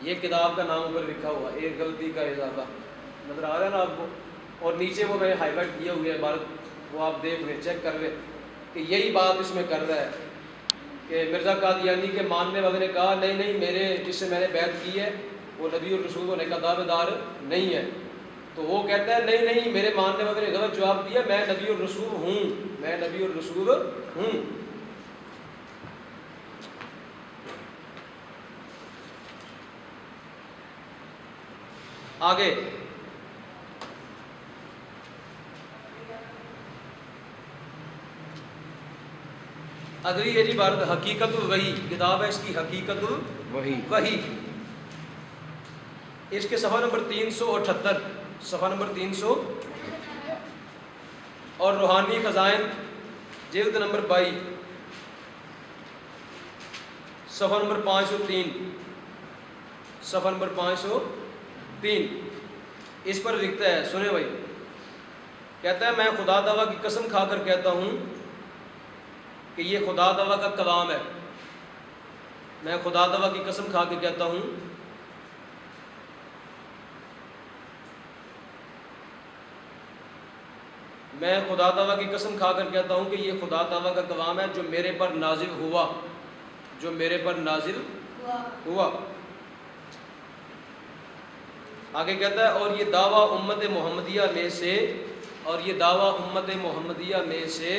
یہ کتاب کا نام اوپر لکھا ہوا، ایک غلطی کا اضافہ نظر آ رہا ہے نا آپ کو، اور نیچے وہ میں نے ہائی لائٹ کیا ہوئے عبارت، وہ آپ دیکھ لیں، چیک کر لیں کہ یہی بات اس میں کر رہا ہے کہ مرزا قادیانی کے ماننے والے نے کہا نہیں نہیں، میرے جس سے میں نے بیعت کی ہے وہ نبی الرسول ہونے کا دعوے دار نہیں ہے، تو وہ کہتا ہے نہیں نہیں، میرے ماننے والے نے غلط جواب دیا، میں نبی الرسول ہوں، میں نبی الرسول ہوں۔ آگے اگلی ہے جی عبارت حقیقت الوحی، کتاب ہے اس کی حقیقت الوحی، اس کے صفحہ نمبر 378، صفحہ نمبر 300، اور روحانی خزائن جلد نمبر 22، صفحہ نمبر 503، صفحہ نمبر 503، اس پر لکھتا ہے، سنیں بھائی، کہتا ہے میں خدا تعالیٰ کی قسم کھا کر کہتا ہوں کہ یہ خدا تعالیٰ کا کلام ہے، میں خدا تعالیٰ کی قسم کھا کے کہتا ہوں میں خدا تعالیٰ کی قسم کھا کر کہتا ہوں کہ یہ خدا تعالیٰ کا کلام ہے جو میرے پر نازل ہوا، جو میرے پر نازل ہوا۔ آگے کہتا ہے اور یہ دعویٰ امت محمدیہ میں سے، اور یہ دعویٰ امت محمدیہ میں سے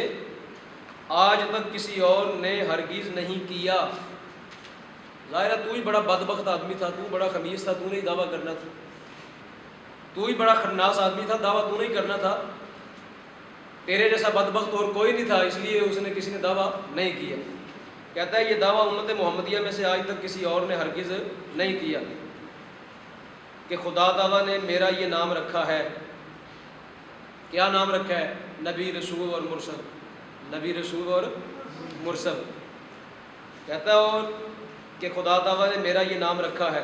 آج تک کسی اور نے ہرگز نہیں کیا۔ ظاہر ہے تو ہی بڑا بدبخت آدمی تھا، تو بڑا خمیس تھا، تو نہیں دعویٰ کرنا تھا، تو ہی بڑا خناس آدمی تھا، دعویٰ تو نہیں کرنا تھا، تیرے جیسا بدبخت اور کوئی نہیں تھا، اس لیے اس نے کسی نے دعویٰ نہیں کیا۔ کہتا ہے یہ دعویٰ امت محمدیہ میں سے آج تک کسی اور نے ہرگز نہیں کیا کہ خدا تعالیٰ نے میرا یہ نام رکھا ہے، کیا نام رکھا ہے؟ نبی، رسول اور مرسل، نبی، رسول اور مرسل۔ کہتا ہے اور کہ خدا تعالیٰ نے میرا یہ نام رکھا ہے،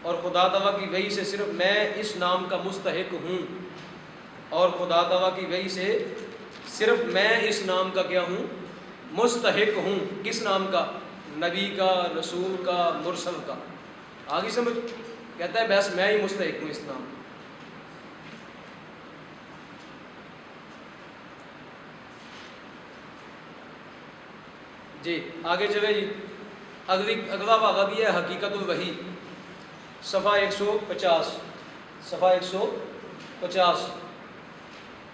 اور خدا تعالیٰ کی وحی سے صرف میں اس نام کا مستحق ہوں، اور خدا تعالیٰ کی وحی سے صرف میں اس نام کا کیا ہوں؟ مستحق ہوں۔ کس نام کا؟ نبی کا، رسول کا، مرسل کا۔ آگے سمجھ؟ کہتا ہے بس میں ہی مستحق ہوں اس نام کا۔ جی آگے چلے جی، اگلا واقعہ بھی ہے حقیقت الوحی، صفحہ 150، صفحہ 150،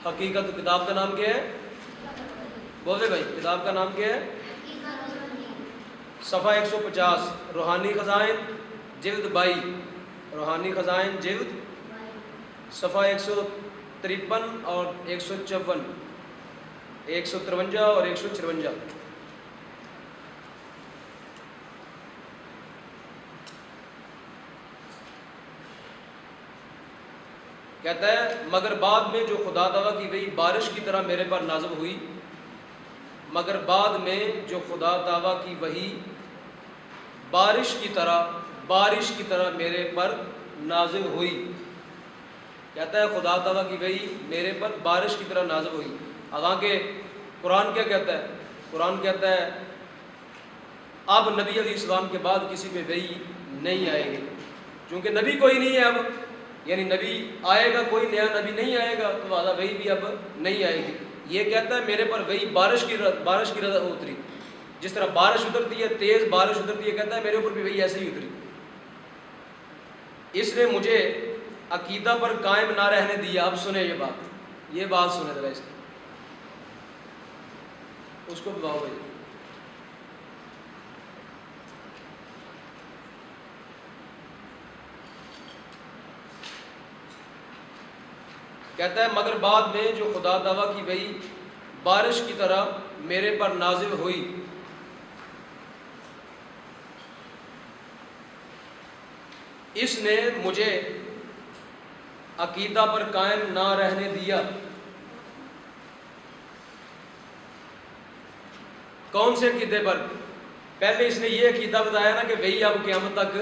حقیقت، کتاب کا نام کیا ہے؟ بولے بھائی، کتاب کا نام کیا ہے؟ صفحہ 150، روحانی خزائن جلد 22، روحانی خزائن جلد، صفحہ 153 اور 154، 153 اور 154۔ کہتا ہے مگر بعد میں جو خدا تعالیٰ کی وحی بارش کی طرح میرے پر نازل ہوئی، مگر بعد میں جو خدا تعالیٰ کی وحی بارش کی طرح میرے پر نازل ہوئی۔ کہتا ہے خدا تعالیٰ کی وحی میرے پر بارش کی طرح نازل ہوئی، حالانکہ قرآن کیا کہتا ہے؟ قرآن کہتا ہے اب نبی علیہ السلام کے بعد کسی پہ وحی نہیں آئے گی، چونکہ نبی کوئی نہیں ہے اب، یعنی نبی آئے گا کوئی نیا نبی نہیں آئے گا، تو لہٰذا وحی بھی اب نہیں آئے گی۔ یہ کہتا ہے میرے پر وحی بارش کی رضا اتری، جس طرح بارش اترتی ہے، تیز بارش اترتی ہے، کہتا ہے میرے اوپر بھی وحی ایسے ہی اتری۔ اس نے مجھے عقیدہ پر قائم نہ رہنے دیا۔ اب سنیں یہ بات سنیں ذرا، اس کو بتاؤ بھائی۔ کہتا ہے مگر بعد میں جو خدا تعالیٰ کی وحی بارش کی طرح میرے پر نازل ہوئی، اس نے مجھے عقیدہ پر قائم نہ رہنے دیا۔ کون سے عقیدے پر؟ پہلے اس نے یہ عقیدہ بتایا نا کہ وحی اب قیامت تک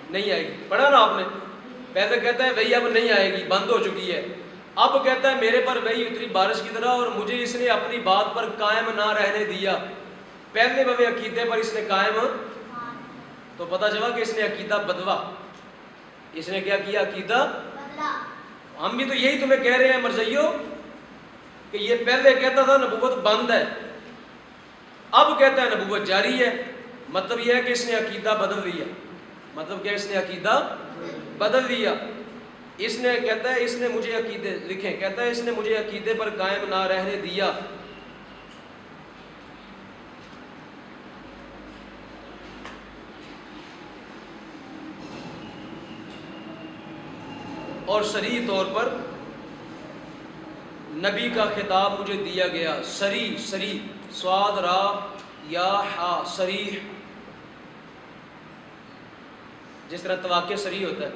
نہیں آئے گی، پڑھا نا آپ نے؟ پہلے کہتا ہے وحی اب نہیں آئے گی، بند ہو چکی ہے۔ اب کہتا ہے میرے پر وحی اتری بارش کی طرح، اور مجھے اس نے اپنی بات پر قائم نہ رہنے دیا۔ پہلے والے عقیدے پر اس نے قائم تو پتہ چلا کہ اس نے عقیدہ بدلا. اس نے کیا کیا؟ عقیدہ بدلا. ہم بھی تو یہی تمہیں کہہ رہے ہیں مرزائیوں کہ یہ پہلے کہتا تھا نبوت بند ہے، اب کہتا ہے نبوت جاری ہے. مطلب یہ ہے کہ اس نے عقیدہ بدل لیا. مطلب کیا؟ اس نے عقیدہ بدل لیا. اس نے کہتا ہے اس نے مجھے عقیدے لکھیں، کہتا ہے اس نے مجھے عقیدے پر قائم نہ رہنے دیا. اور صریح طور پر نبی کا خطاب مجھے دیا گیا. صریح، صریح، صاد را یا ہا، صریح، جس طرح تواقع صریح ہوتا ہے.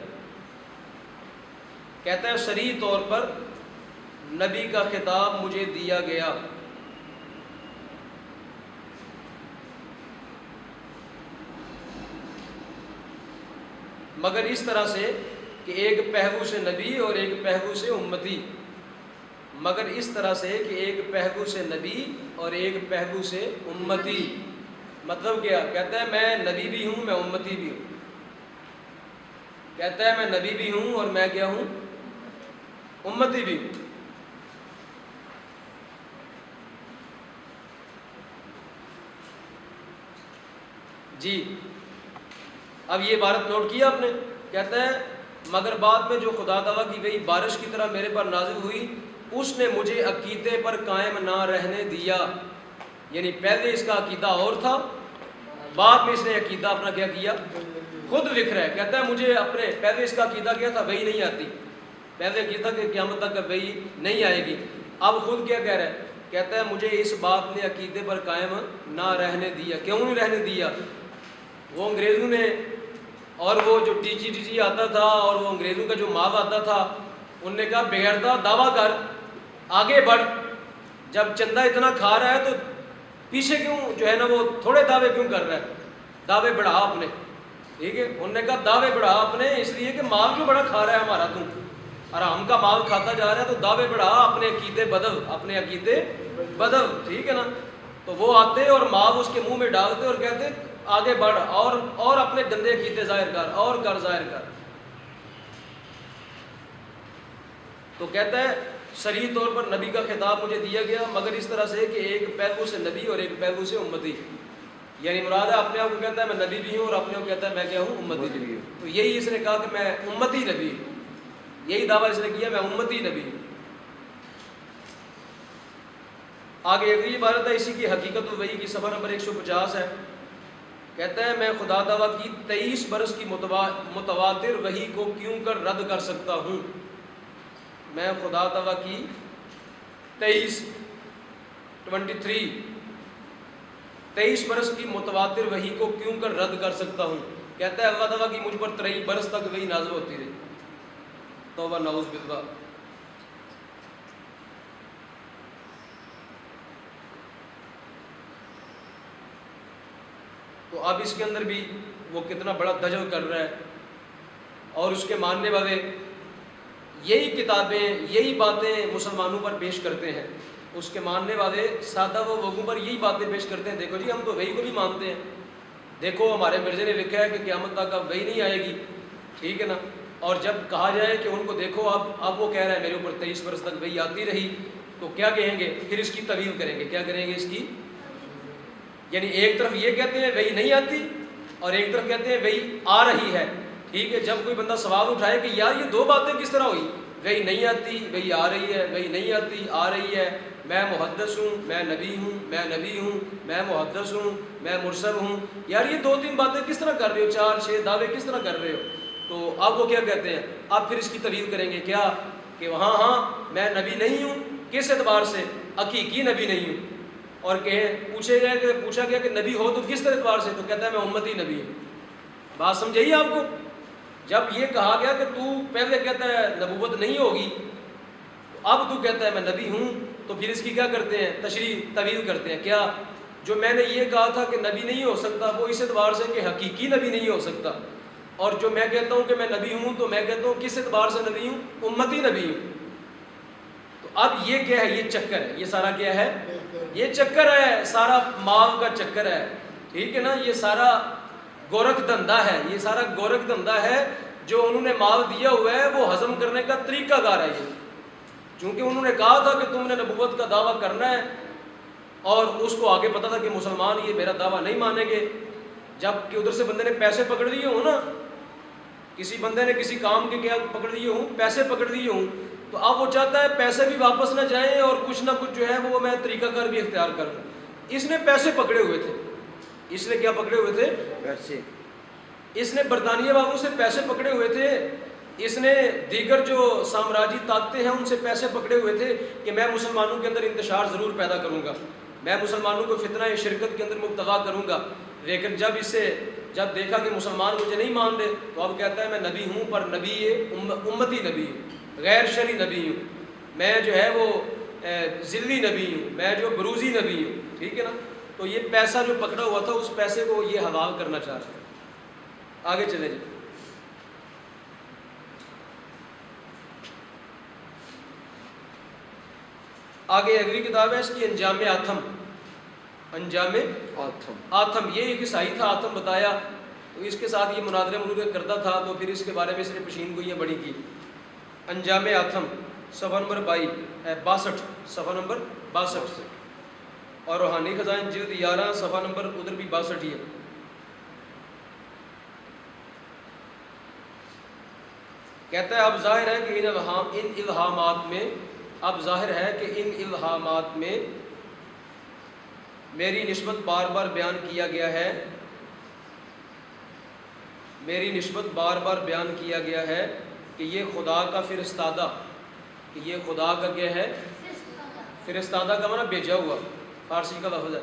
کہتا ہے صریح طور پر نبی کا خطاب مجھے دیا گیا. مگر اس طرح سے کہ ایک پہلو سے نبی اور ایک پہلو سے امتی. مگر اس طرح سے کہ ایک پہلو سے نبی اور ایک پہلو سے امتی. مطلب کیا؟ کہتا ہے میں نبی بھی ہوں، میں امتی بھی ہوں. کہتا ہے میں نبی بھی ہوں اور میں کیا ہوں؟ امتی بھی ہوں. جی اب یہ عبارت نوٹ کیا آپ نے. کہتا ہے مگر بعد میں جو خدا تعالیٰ کی گئی بارش کی طرح میرے پر نازل ہوئی، اس نے مجھے عقیدے پر قائم نہ رہنے دیا. یعنی پہلے اس کا عقیدہ اور تھا، بعد میں اس نے عقیدہ اپنا کیا کیا؟ خود لکھ رہا ہے. کہتا ہے مجھے اپنے پہلے اس کا عقیدہ کیا تھا؟ وہی نہیں آتی. پہلے عقیدہ کہ قیامت تک وہی نہیں آئے گی. اب خود کیا کہہ رہا ہے؟ کہتا ہے مجھے اس بات نے عقیدے پر قائم نہ رہنے دیا. کیوں نہیں رہنے دیا؟ وہ انگریزوں نے، اور وہ جو ٹی جی آتا تھا اور وہ انگریزوں کا جو مال آتا تھا، ان نے کہا بغیرتا دعویٰ کر، آگے بڑھ. جب چندہ اتنا کھا رہا ہے تو پیچھے کیوں جو ہے نا وہ تھوڑے دعوے کیوں کر رہا ہے؟ دعوے بڑھا اپنے. ٹھیک ہے، انہوں نے کہا دعوے بڑھا اپنے، اس لیے کہ مال جو بڑا کھا رہا ہے ہمارا، تو حرام کا مال کھاتا جا رہا ہے، تو دعوے بڑھا، اپنے عقیدے بدل، اپنے عقیدے بدل. ٹھیک ہے نا. تو وہ آتے اور مال اس کے منہ میں ڈالتے اور کہتے آگے بڑھ اور اپنے گندے عقیدے ظاہر کر، اور کر ظاہر کر. تو کہتا ہے صریح طور پر نبی کا خطاب مجھے دیا گیا، مگر اس طرح سے کہ ایک پہلو سے نبی اور ایک پہلو سے امتی. یعنی مراد ہے اپنے آپ کو کہتا ہے میں نبی بھی ہوں اور اپنے آپ کو کہتا ہے میں کیا ہوں؟ امتی بھی ہوں. تو یہی اس نے کہا کہ میں امتی نبی ہوں. یہی دعویٰ اس نے کیا میں امتی نبی ہوں. آگے اگلی عبارت ہے اسی کی حقیقت الوحی کی، صفحہ نمبر 150 ہے. کہتا ہے میں خدا تعالیٰ کی 23 برس کی متواتر وحی کو کیوں کر رد کر سکتا ہوں. میں خدا تعالیٰ کی 23 برس کی متواتر وحی کو کیوں کر رد کر سکتا ہوں. کہتا ہے اللہ تعالیٰ کی مجھ پر 23 برس تک وحی نازل ہوتی رہی. توبہ نعوذ باللہ. تو اب اس کے اندر بھی وہ کتنا بڑا دجل کر رہا ہے، اور اس کے ماننے والے یہی کتابیں، یہی باتیں مسلمانوں پر پیش کرتے ہیں. اس کے ماننے والے سادہ وہ لوگوں پر یہی باتیں پیش کرتے ہیں. دیکھو جی ہم تو وہی کو بھی مانتے ہیں، دیکھو ہمارے مرزے نے لکھا ہے کہ قیامت تک اب وہی نہیں آئے گی. ٹھیک ہے نا. اور جب کہا جائے کہ ان کو دیکھو اب وہ کہہ رہا ہے میرے اوپر 23 برس تک وہی آتی رہی، تو کیا کہیں گے پھر؟ اس کی طویل کریں گے. کیا کریں گے اس کی؟ یعنی ایک طرف یہ کہتے ہیں وہی نہیں آتی، اور ایک طرف کہتے ہیں وہی آ رہی ہے. ٹھیک ہے. جب کوئی بندہ سوال اٹھائے کہ یار یہ دو باتیں کس طرح ہوئی، وہی نہیں آتی وہی آ رہی ہے، وہی نہیں آتی آ رہی ہے، میں محدث ہوں میں نبی ہوں، میں نبی ہوں میں محدث ہوں میں مرسل ہوں، یار یہ 2-3 باتیں کس طرح کر رہے ہو، 4-6 دعوے کس طرح کر رہے ہو؟ تو اب وہ کیا کہتے ہیں؟ اب پھر اس کی طویل کریں گے. کیا کہ ہاں میں نبی نہیں ہوں. کس اعتبار سے؟ حقیقی نبی نہیں ہوں. اور پوچھا گیا کہ نبی ہو تو کس اعتبار سے؟ تو کہتا ہے میں امتی نبی ہوں. بات سمجھائیے آپ کو. جب یہ کہا گیا کہ تو پہلے کہتا ہے نبوت نہیں ہوگی، اب تو کہتا ہے میں نبی ہوں، تو پھر اس کی کیا کرتے ہیں؟ تشریح طویل کرتے ہیں. کیا جو میں نے یہ کہا تھا کہ نبی نہیں ہو سکتا، وہ اس اعتبار سے کہ حقیقی نبی نہیں ہو سکتا. اور جو میں کہتا ہوں کہ میں نبی ہوں، تو میں کہتا ہوں کس اعتبار سے نبی ہوں؟ امتی نبی ہوں. تو اب یہ کیا ہے؟ یہ چکر ہے. یہ سارا کیا ہے؟ یہ چکر ہے. سارا مال کا چکر ہے. ٹھیک ہے نا. یہ سارا گورکھ دھندا ہے، یہ سارا گورکھ دھندا ہے. جو انہوں نے مال دیا ہوا ہے وہ ہضم کرنے کا طریقہ کار ہے یہ. چونکہ انہوں نے کہا تھا کہ تم نے نبوت کا دعویٰ کرنا ہے، اور اس کو آگے پتا تھا کہ مسلمان یہ میرا دعویٰ نہیں مانیں گے. جب کہ ادھر سے بندے نے پیسے پکڑ لیے ہوں نا، کسی بندے نے کسی کام کے کیا پکڑ لیے ہوں، پیسے پکڑ لیے ہوں، تو اب وہ چاہتا ہے پیسے بھی واپس نہ جائیں اور کچھ نہ کچھ جو ہے وہ میں طریقہ کار بھی اختیار کر لوں. اس نے پیسے پکڑے ہوئے تھے. اس نے کیا پکڑے ہوئے تھے؟ پیسے. اس نے برطانیہ والوں سے پیسے پکڑے ہوئے تھے. اس نے دیگر جو سامراجی طاقتیں ہیں ان سے پیسے پکڑے ہوئے تھے کہ میں مسلمانوں کے اندر انتشار ضرور پیدا کروں گا، میں مسلمانوں کو فتنہ شرکت کے اندر مبتلا کروں گا. لیکن جب دیکھا کہ مسلمان مجھے نہیں مان رہے تو اب کہتا ہے میں نبی ہوں، پر نبی امتی نبی ہوں، غیر شرعی نبی ہوں، میں جو ہے وہ ذلی نبی ہوں، میں جو بروزی نبی ہوں. ٹھیک ہے نا. تو یہ پیسہ جو پکڑا ہوا تھا اس پیسے کو یہ حوال کرنا چاہ رہا ہے. آگے چلے جی. آگے اگلی کتاب ہے اس کی انجام آتھم. انجام آتھم، یہ ایک عیسائی تھا، آتھم بتایا، تو اس کے ساتھ یہ مناظرے منوظرے کرتا تھا، تو پھر اس کے بارے میں اس نے پشین گوئیاں بڑی کی. انجام آتھم صفحہ نمبر 62، صفحہ نمبر 62 اور روحانی خزائن جلد 11 صفحہ نمبر ادھر بھی 62 ہی ہے. کہتا ہے اب ظاہر ہے کہ ان الہامات میں اب ظاہر ہے کہ ان الہامات میں میری نسبت بار بار بیان کیا گیا ہے، میری نسبت بار بار بیان کیا گیا ہے کہ یہ خدا کا فرستادہ، کہ یہ خدا کا کیا ہے؟ فرستادہ کا معنی بھیجا ہوا، فارسی کا لفظ ہے.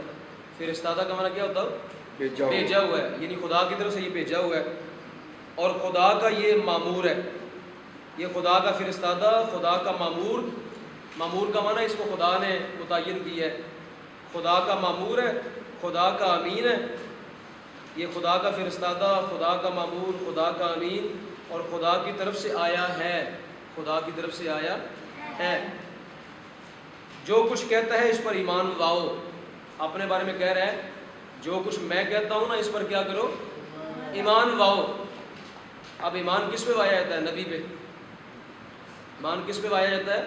فرستادہ کا معنی کیا ہوتا ہے؟ بھیجا ہوا ہے، یعنی خدا کی طرف سے یہ بھیجا ہوا ہے، اور خدا کا یہ مامور ہے. یہ خدا کا فرستادہ، خدا کا مامور. مامور کا معنی اس کو خدا نے متعین کی ہے. خدا کا مامور ہے، خدا کا امین ہے. یہ خدا کا فرستادہ، خدا کا مامور، خدا کا امین، اور خدا کی طرف سے آیا ہے. خدا کی طرف سے آیا ہے. جو کچھ کہتا ہے اس پر ایمان لاؤ. اپنے بارے میں کہہ رہا ہے جو کچھ میں کہتا ہوں نا اس پر کیا کرو؟ ایمان لاؤ. اب ایمان کس پہ لایا جاتا ہے؟ نبی پہ. ایمان کس پہ لایا جاتا ہے؟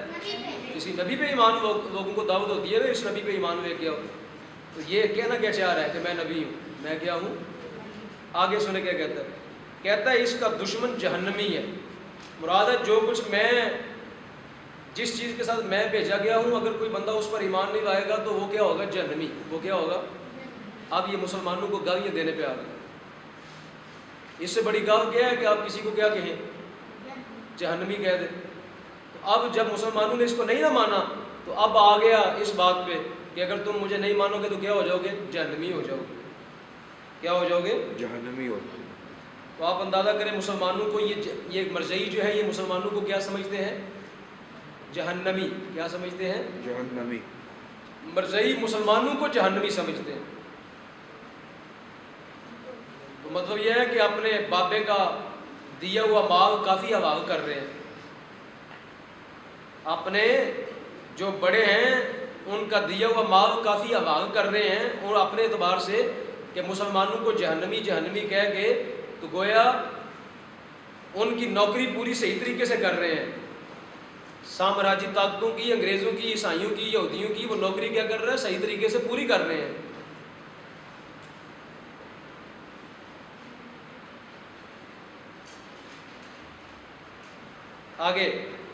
کسی نبی پہ ایمان. لوگوں کو دعوت ہوتی ہے اس نبی پہ ایمان لے کے آؤ. تو یہ کہنا کیا چاہ رہا ہے کہ میں نبی ہوں، میں کیا ہوں؟ آگے سنے کیا کہتا ہے. کہتا ہے اس کا دشمن جہنمی ہے. مراد ہے جو کچھ میں، جس چیز کے ساتھ میں بھیجا گیا ہوں، اگر کوئی بندہ اس پر ایمان نہیں لائے گا تو وہ کیا ہوگا؟ جہنمی. وہ کیا ہوگا؟ اب یہ مسلمانوں کو گالیاں دینے پہ آ گئے. اس سے بڑی گال کیا ہے کہ آپ کسی کو کیا کہیں؟ جہنمی کہہ دیں. تو اب جب مسلمانوں نے اس کو نہیں نہ مانا تو اب آ گیا اس بات پہ کہ اگر تم مجھے نہیں مانو گے تو کیا ہو جاؤ گے؟ جہنمی ہو جاؤ گے. کیا ہو جاؤ گے؟ جہنمی ہو. تو آپ اندازہ کریں مسلمانوں کو یہ مرجعی جو ہے یہ مسلمانوں کو کیا سمجھتے ہیں؟ جہنمی. کیا سمجھتے ہیں؟ جہنمی. مرجعی مسلمانوں کو جہنمی سمجھتے ہیں. تو مطلب یہ ہے کہ اپنے بابے کا دیا ہوا مال کافی حوال کر رہے ہیں. اپنے جو بڑے ہیں ان کا دیا ہوا مال کافی حوال کر رہے ہیں، اور اپنے اعتبار سے کہ مسلمانوں کو جہنمی جہنمی کہہ کے تو گویا ان کی نوکری پوری صحیح طریقے سے کر رہے ہیں. سامراجی طاقتوں کی، انگریزوں کی، عیسائیوں کی، یہودیوں کی وہ نوکری کیا کر رہے ہیں؟ صحیح طریقے سے پوری کر رہے ہیں.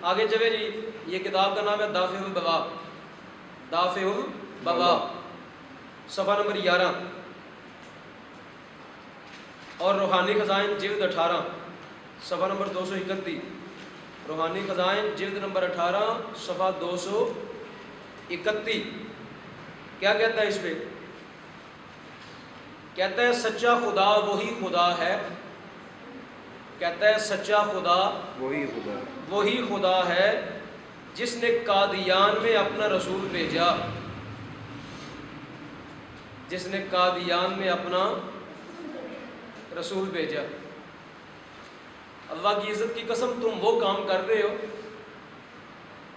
آگے چلے جی. یہ کتاب کا نام ہے دافع البغا. دافع البغا صفحہ نمبر 11 اور روحانی خزائن جلد 18 صفحہ نمبر 231. روحانی خزائن جلد نمبر 18 صفحہ 231. کیا کہتا ہے اس پہ؟ کہتا ہے سچا خدا وہی خدا ہے. کہتا ہے سچا خدا وہی خدا ہے جس نے قادیان میں اپنا رسول بھیجا. جس نے قادیان میں اپنا رسول بھیجا. اللہ کی عزت کی قسم تم وہ کام کر رہے ہو،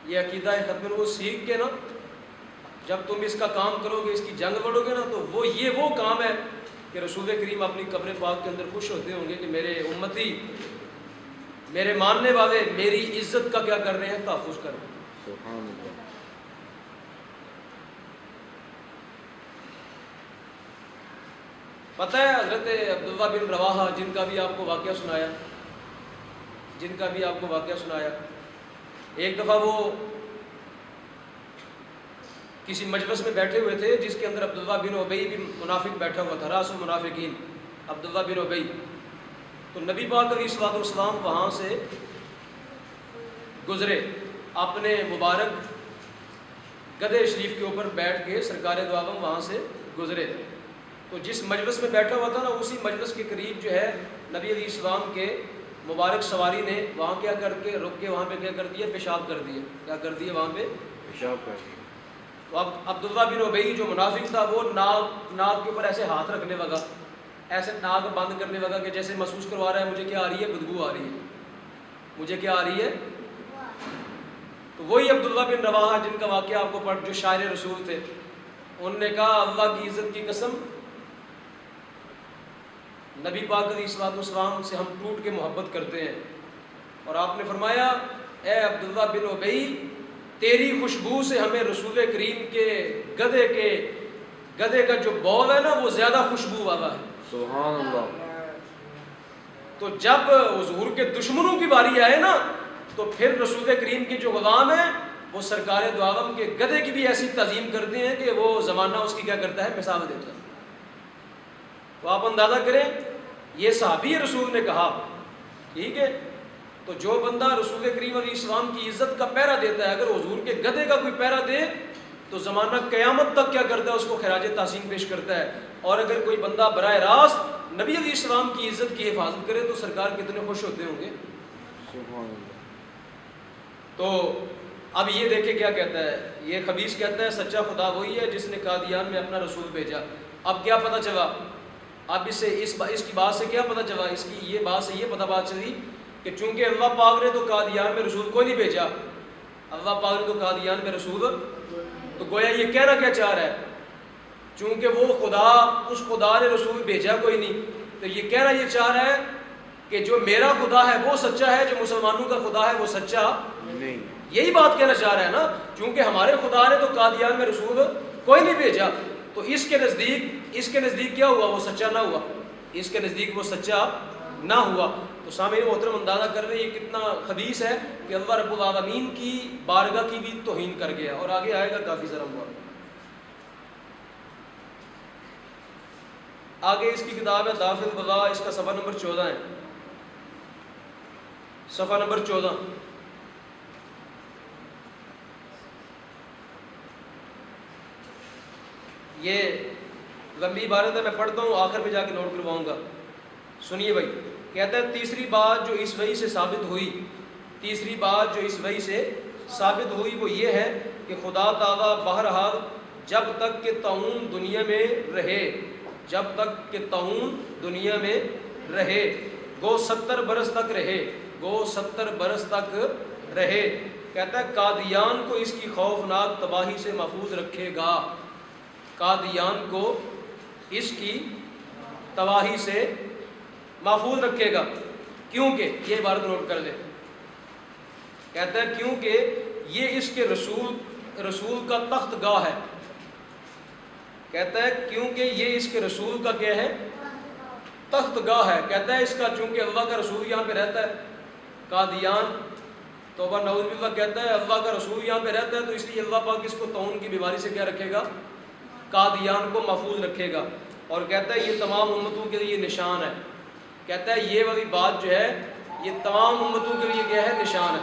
یہ عقیدہ ختم وہ سیکھ کے نا جب تم اس کا کام کرو گے، اس کی جنگ لڑو گے نا، تو وہ کام ہے کہ رسول کریم اپنی قبر پاک کے اندر خوش ہوتے ہوں گے کہ میرے امتی، میرے ماننے والے میری عزت کا کیا کر رہے ہیں؟ تحفظ کر رہے ہیں۔ سبحان اللہ۔ پتہ ہے حضرت عبداللہ بن رواحہ جن کا بھی آپ کو واقعہ سنایا، ایک دفعہ وہ کسی مجلس میں بیٹھے ہوئے تھے جس کے اندر عبداللہ بن ابی بھی منافق بیٹھا ہوا تھا، راس المنافقین عبداللہ بن ابی۔ تو نبی پاک علیہ الصلوۃ والسلام وہاں سے گزرے، اپنے مبارک گدھے شریف کے اوپر بیٹھ کے سرکار دو عالم وہاں سے گزرے۔ تو جس مجلس میں بیٹھا ہوا تھا نا، اسی مجلس کے قریب جو ہے نبی علیہ السلام کے مبارک سواری نے وہاں کیا کر کے رک کے وہاں پہ کیا کر دیا؟ پیشاب کر دیا۔ کیا کر دیا؟ وہاں پہ پیشاب کر دیا۔ تو اب عبداللہ بن ابی جو منافق تھا وہ ناک کے اوپر ایسے ہاتھ رکھنے لگا، ایسے ناک بند کرنے لگا کہ جیسے محسوس کروا رہا ہے مجھے کیا آ رہی ہے؟ بدبو آ رہی ہے، مجھے کیا آ رہی ہے؟ تو وہی عبداللہ بن رواحہ جن کا واقعہ آپ کو پڑھ، جو شاعر رسول تھے، انہوں نے کہا اللہ کی عزت کی قسم، نبی پاک علیہ الصلوۃ والسلام سے ہم ٹوٹ کے محبت کرتے ہیں۔ اور آپ نے فرمایا اے عبداللہ بن ابی، تیری خوشبو سے ہمیں رسول کریم کے گدھے کا جو بول ہے نا وہ زیادہ خوشبو والا ہے۔ سبحان اللہ۔ تو جب حضور کے دشمنوں کی باری آئے نا، تو پھر رسول کریم کے جو غلام ہیں وہ سرکار دو عالم کے گدھے کی بھی ایسی تعظیم کرتے ہیں کہ وہ زمانہ اس کی کیا کرتا ہے؟ مثال دیتا ہے۔ تو آپ اندازہ کریں، یہ صحابی رسول نے کہا، ٹھیک ہے، تو جو بندہ رسول کریم علیہ السلام کی عزت کا پہرا دیتا ہے، اگر حضور کے گدھے کا کوئی پہرا دے تو زمانہ قیامت تک کیا کرتا ہے؟ اس کو خراج تحسین پیش کرتا ہے۔ اور اگر کوئی بندہ براہ راست نبی علیہ السلام کی عزت کی حفاظت کرے تو سرکار کتنے خوش ہوتے ہوں گے۔ سبحان اللہ۔ تو اب یہ دیکھیں کیا کہتا ہے، یہ خبیث کہتا ہے سچا خدا وہی ہے جس نے قادیان میں اپنا رسول بھیجا۔ اب کیا پتہ چلا؟ اب اس کی بات سے کیا پتہ چلا؟ اس کی یہ بات سے یہ بات چلی کہ چونکہ اللہ پاک نے تو قادیان میں رسول کوئی نہیں بھیجا، اللہ پاک نے تو قادیان میں رسول، تو گویا یہ کہنا کیا چاہ رہا ہے؟ چونکہ وہ خدا، اس خدا نے رسول بھیجا کوئی نہیں، تو یہ کہنا یہ چاہ رہا ہے کہ جو میرا خدا ہے وہ سچا ہے، جو مسلمانوں کا خدا ہے وہ سچا نہیں۔ یہی بات کہنا چاہ رہا ہے نا، چونکہ ہمارے خدا نے تو قادیان میں رسول کوئی نہیں بھیجا، تو اس کے نزدیک کیا ہوا؟ وہ سچا نہ ہوا، اس کے نزدیک وہ سچا نہ ہوا۔ تو سامعین محترم اندازہ کر رہے ہیں یہ کتنا خبیث ہے کہ اللہ رب العالمین کی بارگاہ کی بھی توہین کر گیا، اور آگے آئے گا کافی ذرا ہوا۔ آگے اس کی کتاب ہے دافع البغاء، اس کا صفحہ نمبر 14 ہے، صفحہ نمبر 14۔ یہ لمبی عبارت ہے، میں پڑھتا ہوں، آخر میں جا کے نوٹ کرواؤں گا، سنیے بھائی۔ کہتا ہے تیسری بات جو اس وحی سے ثابت ہوئی وہ یہ ہے کہ خدا تعالیٰ بہرحال جب تک کہ طاعون دنیا میں رہے گو 70 برس تک رہے، کہتا ہے قادیان کو اس کی خوفناک تباہی سے محفوظ رکھے گا، قادیان کو اس کی تباہی سے محفوظ رکھے گا۔ کیونکہ یہ عبارت نوٹ کر لیں، کہتا ہے کیونکہ یہ اس کے رسول کا تخت گاہ ہے، کہتا ہے کیونکہ یہ اس کے رسول کا کیا ہے؟ تخت گاہ ہے، کہتا ہے اس کا چونکہ اللہ کا رسول یہاں پہ رہتا ہے، قادیان توبہ نعوذ باللہ کہتا ہے اللہ کا رسول یہاں پہ رہتا ہے، تو اس لیے اللہ پاک اس کو طاعون کی بیماری سے کیا رکھے گا؟ قادیان کو محفوظ رکھے گا۔ اور کہتا ہے یہ تمام امتوں کے لیے نشان ہے، کہتا ہے یہ والی بات جو ہے یہ تمام امتوں کے لیے کیا ہے؟ نشان ہے۔